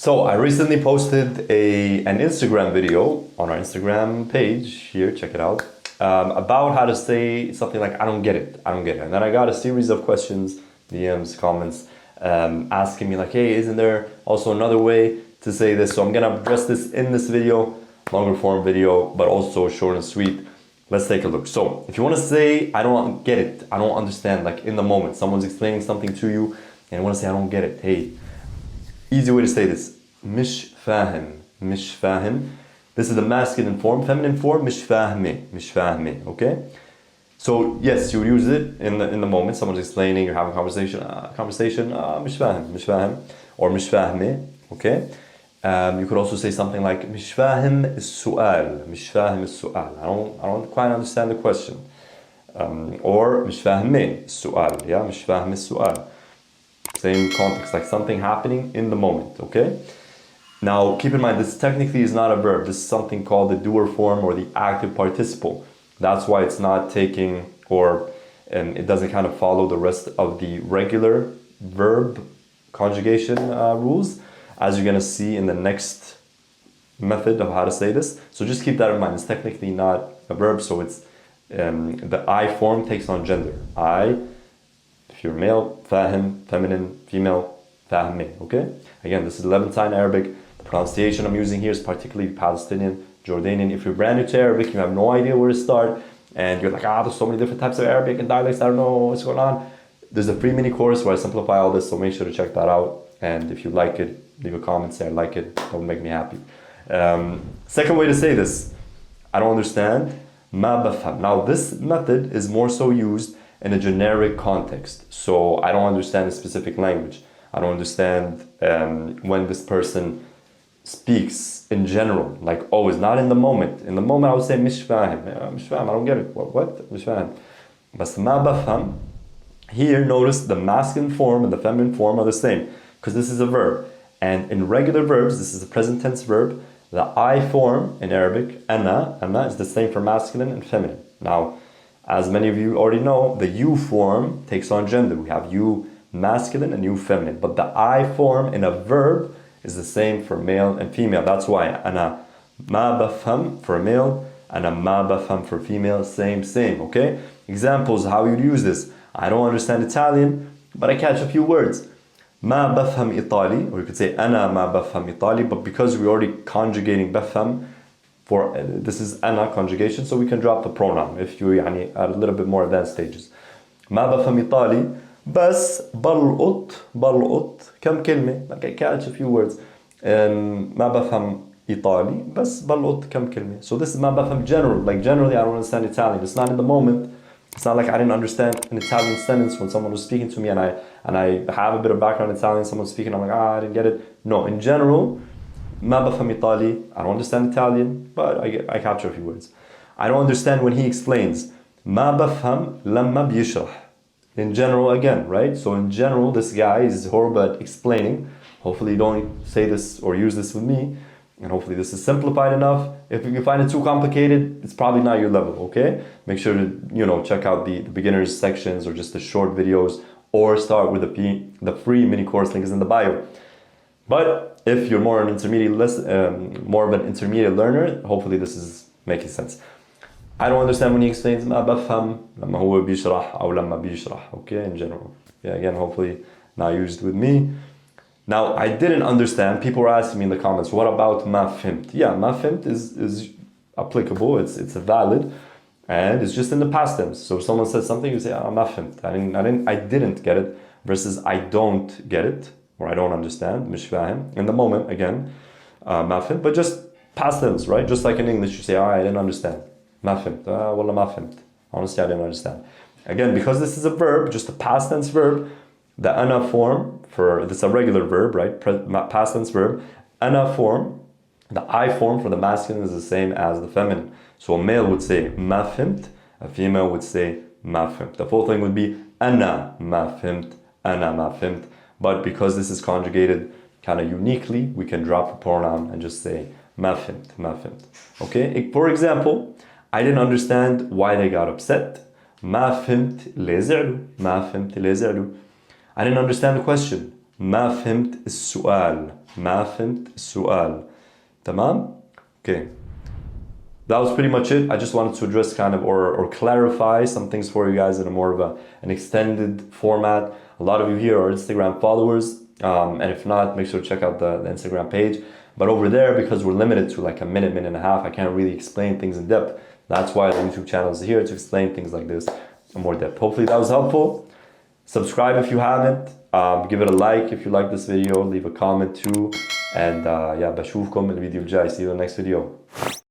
So I recently posted an Instagram video on our Instagram page here, check it out, about how to say something like, I don't get it. And then I got a series of questions, DMs, comments, asking me like, hey, isn't there also another way to say this? So I'm gonna address this in this video, longer form video, but also short and sweet. Let's take a look. So if you wanna say, I don't get it, I don't understand, like in the moment, someone's explaining something to you and you wanna say, I don't get it, hey, easy way to say this, مش فاهم. This is the masculine form, feminine form, مش فاهمة, okay? So yes, you would use it in the moment, someone's explaining, you're having a conversation, مش فاهم, or مش فاهمة, okay? You could also say something like مش فاهم السؤال. I don't quite understand the question. Or مش فاهمة السؤال, yeah, مش فاهم السؤال. Same context, like something happening in the moment, okay? Now, keep in mind, this technically is not a verb. This is something called the doer form or the active participle. That's why it's not taking, or it doesn't kind of follow the rest of the regular verb conjugation rules, as you're gonna see in the next method of how to say this. So just keep that in mind. It's technically not a verb, so it's the I form takes on gender. I, if you're male, fahim, feminine, female, fahmi, okay? Again, this is Levantine Arabic. The pronunciation I'm using here is particularly Palestinian, Jordanian. If you're brand new to Arabic, you have no idea where to start, and you're like, there's so many different types of Arabic and dialects, I don't know what's going on. There's a free mini course where I simplify all this, so make sure to check that out. And if you like it, leave a comment, say I like it, that would make me happy. Second way to say this, I don't understand, ma bafham. Now this method is more so used in a generic context. So I don't understand a specific language. I don't understand when this person speaks in general, like always, not in the moment. In the moment I would say مش فاهم, I don't get it. What? مش فاهم. But ما بفهم, here notice the masculine form and the feminine form are the same, because this is a verb. And in regular verbs, this is a present tense verb. The I form in Arabic, أنا is the same for masculine and feminine. Now, as many of you already know, the you form takes on gender. We have you masculine and you feminine. But the I form in a verb is the same for male and female. That's why أنا ما بفهم for male, أنا ما بفهم for female, same, okay? Examples, how you'd use this. I don't understand Italian, but I catch a few words. ما بفهم إيطالي, or you could say أنا ما بفهم إيطالي, but because we're already conjugating بفهم, for this is أنا conjugation, so we can drop the pronoun if you يعني at a little bit more advanced stages. ما بفهم إيطالي, بس بلقط كم كلمة, like I catch a few words. ما بفهم إيطالي, بس بلقط كم كلمة. So this is ما بفهم general, like generally I don't understand Italian. It's not in the moment. It's not like I didn't understand an Italian sentence when someone was speaking to me and I have a bit of background in Italian, someone's speaking, I'm like, I didn't get it. No, in general, ما بفهم إيطالي, I don't understand Italian, but I capture a few words. I don't understand when he explains. ما بفهم لما بيشرح. In general, again, right? So in general, this guy is horrible at explaining. Hopefully you don't say this or use this with me. And hopefully this is simplified enough. If you find it too complicated, it's probably not your level, okay? Make sure to, check out the beginners sections or just the short videos, or start with the free mini course link is in the bio. But if you're more of an intermediate learner, hopefully this is making sense. I don't understand when he explains ما بفهم لما هو بيشرح أو لما بيشرح, okay, in general. Yeah, again, hopefully not used with me. Now, I didn't understand. People were asking me in the comments, what about ما فهمت? Yeah, ما فهمت is applicable, it's valid, and it's just in the past tense. So if someone says something, you say, ما فهمت. I didn't get it, versus I don't get it, or I don't understand, مش فاهم. In the moment, again, ما فهمت, but just past tense, right? Just like in English, you say, I didn't understand. ما فهمت. والله ما فهمت. Honestly, I didn't understand. Again, because this is a verb, just a past tense verb, the أنا form, this is a regular verb, right? Past tense verb. أنا form, the I form for the masculine is the same as the feminine. So a male would say ما فهمت, a female would say ما فهمت. The full thing would be أنا ما فهمت, أنا ما فهمت. But because this is conjugated kind of uniquely, we can drop a pronoun and just say ما فهمت, ما فهمت. Okay? For example, I didn't understand why they got upset. ما فهمت ليه زعلوا, ما فهمت ليه زعلوا. I didn't understand the question. ما فهمت السؤال. ما فهمت السؤال. تمام? Okay. That was pretty much it. I just wanted to address kind of or clarify some things for you guys in a more of an extended format. A lot of you here are Instagram followers, and if not, make sure to check out the Instagram page. But over there, because we're limited to like a minute and a half, I can't really explain things in depth. That's why the YouTube channel is here, to explain things like this in more depth. Hopefully that was helpful. Subscribe if you haven't. Give it a like if you like this video. Leave a comment too. And yeah, بشوفكم الفيديو الجاي. See you in the next video.